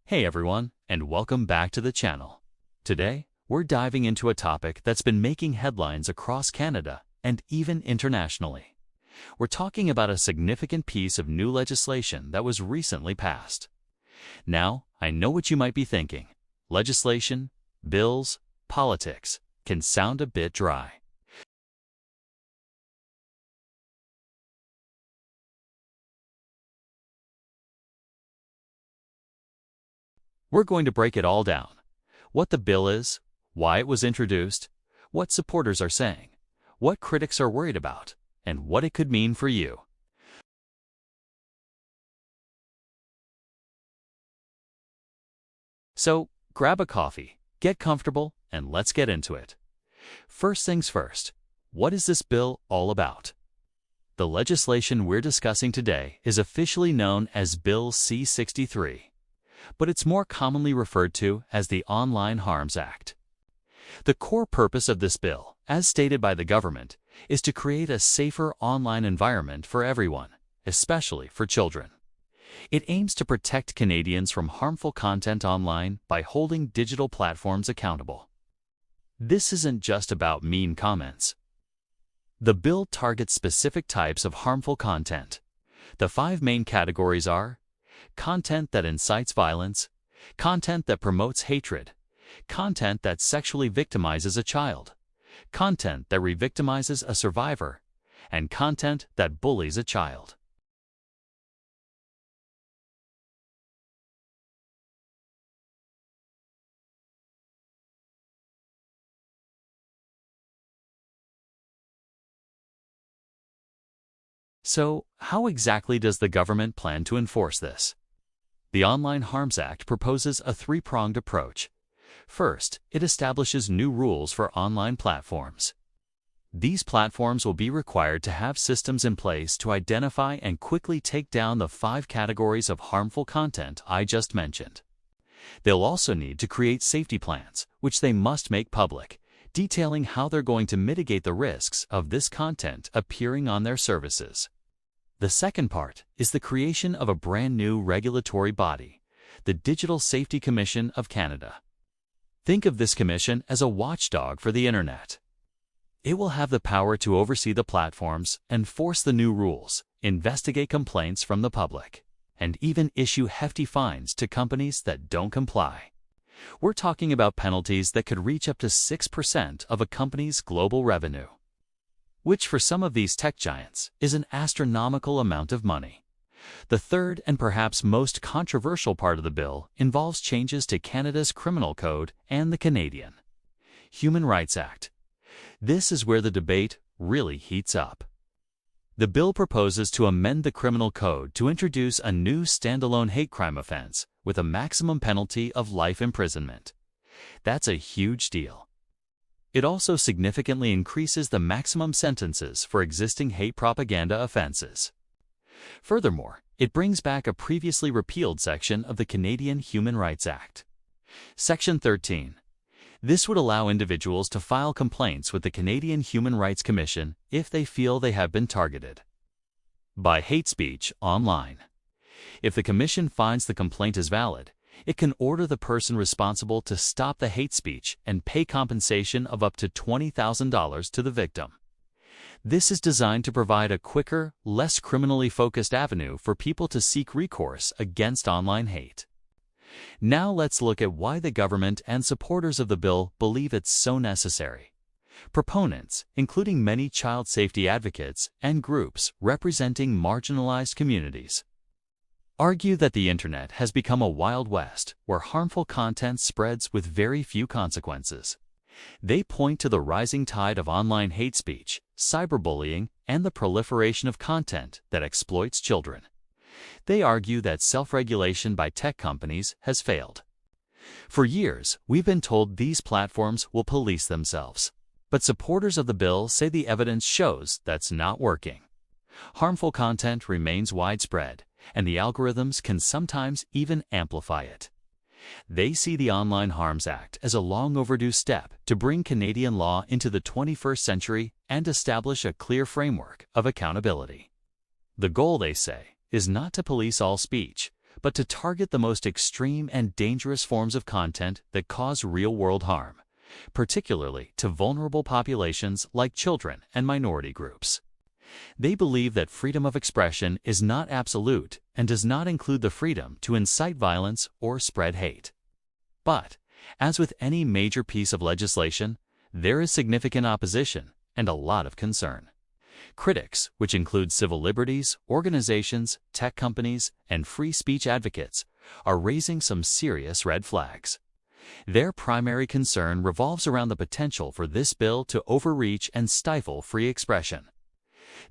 Hey everyone, and welcome back to the channel. Today, we're diving into a topic that's been making headlines across Canada and even internationally. We're talking about a significant piece of new legislation that was recently passed. Now, I know what you might be thinking. Legislation, bills, politics can sound a bit dry. We're going to break it all down. What the bill is, why it was introduced, what supporters are saying, what critics are worried about, and what it could mean for you. So, grab a coffee, get comfortable, and let's get into it. First things first, what is this bill all about? The legislation we're discussing today is officially known as Bill C-63. But it's more commonly referred to as the Online Harms Act. The core purpose of this bill, as stated by the government, is to create a safer online environment for everyone, especially for children. It aims to protect Canadians from harmful content online by holding digital platforms accountable. This isn't just about mean comments. The bill targets specific types of harmful content. The 5 main categories are content that incites violence, content that promotes hatred, content that sexually victimizes a child, content that re-victimizes a survivor, and content that bullies a child. So, how exactly does the government plan to enforce this? The Online Harms Act proposes a 3-pronged approach. First, it establishes new rules for online platforms. These platforms will be required to have systems in place to identify and quickly take down the 5 categories of harmful content I just mentioned. They'll also need to create safety plans, which they must make public, detailing how they're going to mitigate the risks of this content appearing on their services. The second part is the creation of a brand new regulatory body, the Digital Safety Commission of Canada. Think of this commission as a watchdog for the Internet. It will have the power to oversee the platforms, enforce the new rules, investigate complaints from the public, and even issue hefty fines to companies that don't comply. We're talking about penalties that could reach up to 6% of a company's global revenue, which for some of these tech giants is an astronomical amount of money. The third and perhaps most controversial part of the bill involves changes to Canada's Criminal Code and the Canadian Human Rights Act. This is where the debate really heats up. The bill proposes to amend the Criminal Code to introduce a new standalone hate crime offense with a maximum penalty of life imprisonment. That's a huge deal. It also significantly increases the maximum sentences for existing hate propaganda offenses. Furthermore, it brings back a previously repealed section of the Canadian Human Rights Act. Section 13. This would allow individuals to file complaints with the Canadian Human Rights Commission if they feel they have been targeted by hate speech online. If the Commission finds the complaint is valid, it can order the person responsible to stop the hate speech and pay compensation of up to $20,000 to the victim. This is designed to provide a quicker, less criminally focused avenue for people to seek recourse against online hate. Now let's look at why the government and supporters of the bill believe it's so necessary. Proponents, including many child safety advocates and groups representing marginalized communities, argue that the Internet has become a Wild West where harmful content spreads with very few consequences. They point to the rising tide of online hate speech, cyberbullying, and the proliferation of content that exploits children. They argue that self-regulation by tech companies has failed. For years, we've been told these platforms will police themselves. But supporters of the bill say the evidence shows that's not working. Harmful content remains widespread, and the algorithms can sometimes even amplify it. They see the Online Harms Act as a long overdue step to bring Canadian law into the 21st century and establish a clear framework of accountability. The goal, they say, is not to police all speech, but to target the most extreme and dangerous forms of content that cause real-world harm, particularly to vulnerable populations like children and minority groups. They believe that freedom of expression is not absolute and does not include the freedom to incite violence or spread hate. But, as with any major piece of legislation, there is significant opposition and a lot of concern. Critics, which include civil liberties, organizations, tech companies, and free speech advocates, are raising some serious red flags. Their primary concern revolves around the potential for this bill to overreach and stifle free expression.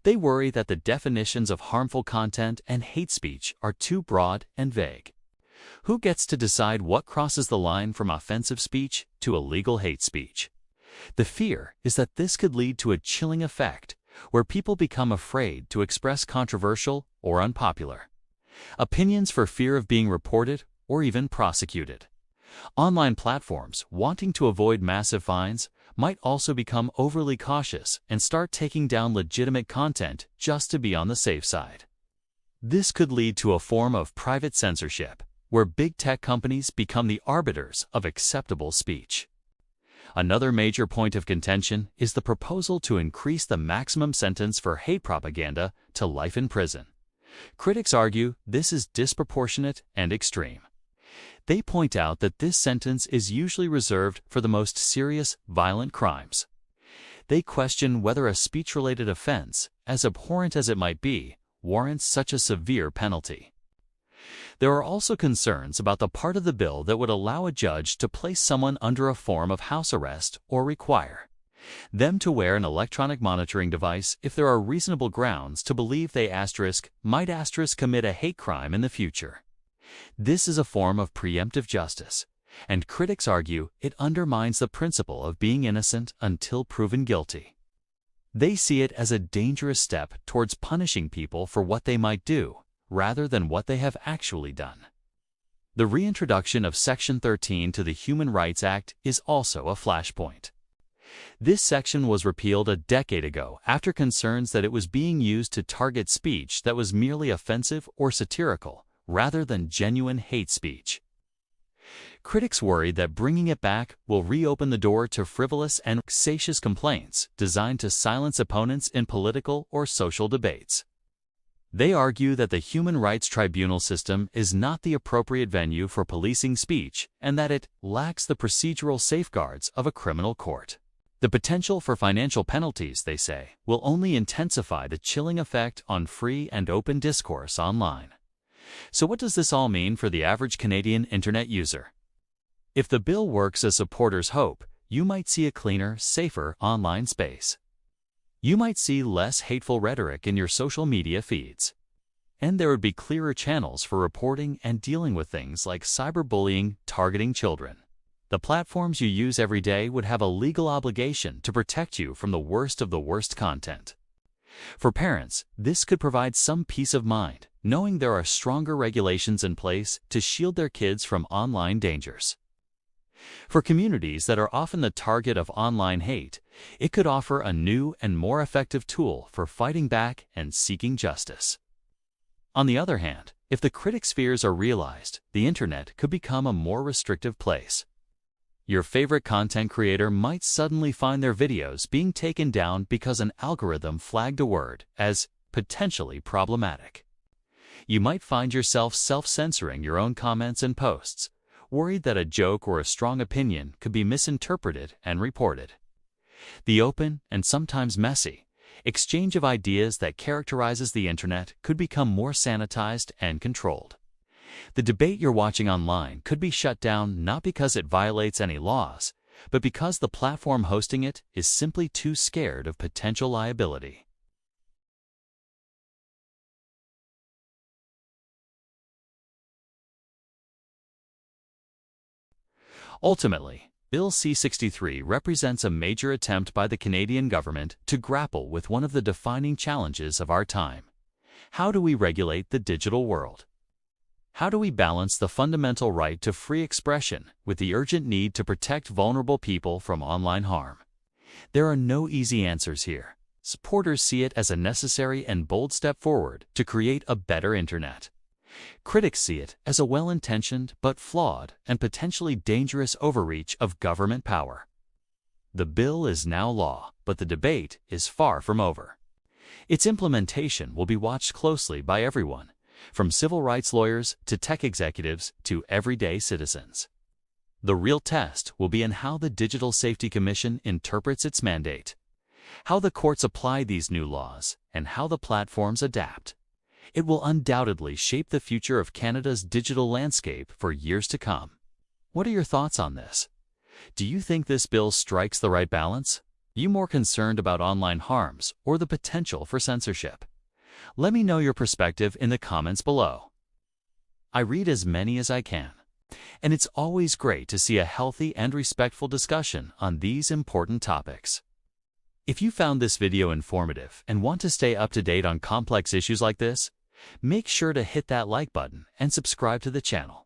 They worry that the definitions of harmful content and hate speech are too broad and vague. Who gets to decide what crosses the line from offensive speech to illegal hate speech? The fear is that this could lead to a chilling effect where people become afraid to express controversial or unpopular opinions for fear of being reported or even prosecuted. Online platforms, wanting to avoid massive fines, might also become overly cautious and start taking down legitimate content just to be on the safe side. This could lead to a form of private censorship, where big tech companies become the arbiters of acceptable speech. Another major point of contention is the proposal to increase the maximum sentence for hate propaganda to life in prison. Critics argue this is disproportionate and extreme. They point out that this sentence is usually reserved for the most serious, violent crimes. They question whether a speech-related offense, as abhorrent as it might be, warrants such a severe penalty. There are also concerns about the part of the bill that would allow a judge to place someone under a form of house arrest or require them to wear an electronic monitoring device if there are reasonable grounds to believe they might commit a hate crime in the future. This is a form of preemptive justice, and critics argue it undermines the principle of being innocent until proven guilty. They see it as a dangerous step towards punishing people for what they might do, rather than what they have actually done. The reintroduction of Section 13 to the Human Rights Act is also a flashpoint. This section was repealed a decade ago after concerns that it was being used to target speech that was merely offensive or satirical, rather than genuine hate speech. Critics worry that bringing it back will reopen the door to frivolous and vexatious complaints designed to silence opponents in political or social debates. They argue that the Human Rights Tribunal system is not the appropriate venue for policing speech and that it lacks the procedural safeguards of a criminal court. The potential for financial penalties, they say, will only intensify the chilling effect on free and open discourse online. So what does this all mean for the average Canadian internet user? If the bill works as supporters hope, you might see a cleaner, safer online space. You might see less hateful rhetoric in your social media feeds. And there would be clearer channels for reporting and dealing with things like cyberbullying targeting children. The platforms you use every day would have a legal obligation to protect you from the worst of the worst content. For parents, this could provide some peace of mind, knowing there are stronger regulations in place to shield their kids from online dangers. For communities that are often the target of online hate, it could offer a new and more effective tool for fighting back and seeking justice. On the other hand, if the critics' fears are realized, the internet could become a more restrictive place. Your favorite content creator might suddenly find their videos being taken down because an algorithm flagged a word as potentially problematic. You might find yourself self-censoring your own comments and posts, worried that a joke or a strong opinion could be misinterpreted and reported. The open, and sometimes messy, exchange of ideas that characterizes the internet could become more sanitized and controlled. The debate you're watching online could be shut down not because it violates any laws, but because the platform hosting it is simply too scared of potential liability. Ultimately, Bill C-63 represents a major attempt by the Canadian government to grapple with one of the defining challenges of our time. How do we regulate the digital world? How do we balance the fundamental right to free expression with the urgent need to protect vulnerable people from online harm? There are no easy answers here. Supporters see it as a necessary and bold step forward to create a better internet. Critics see it as a well-intentioned but flawed and potentially dangerous overreach of government power. The bill is now law, but the debate is far from over. Its implementation will be watched closely by everyone, from civil rights lawyers to tech executives to everyday citizens. The real test will be in how the Digital Safety Commission interprets its mandate, how the courts apply these new laws, and how the platforms adapt. It will undoubtedly shape the future of Canada's digital landscape for years to come. What are your thoughts on this? Do you think this bill strikes the right balance? Are you more concerned about online harms or the potential for censorship? Let me know your perspective in the comments below. I read as many as I can, and it's always great to see a healthy and respectful discussion on these important topics. If you found this video informative and want to stay up to date on complex issues like this, make sure to hit that like button and subscribe to the channel.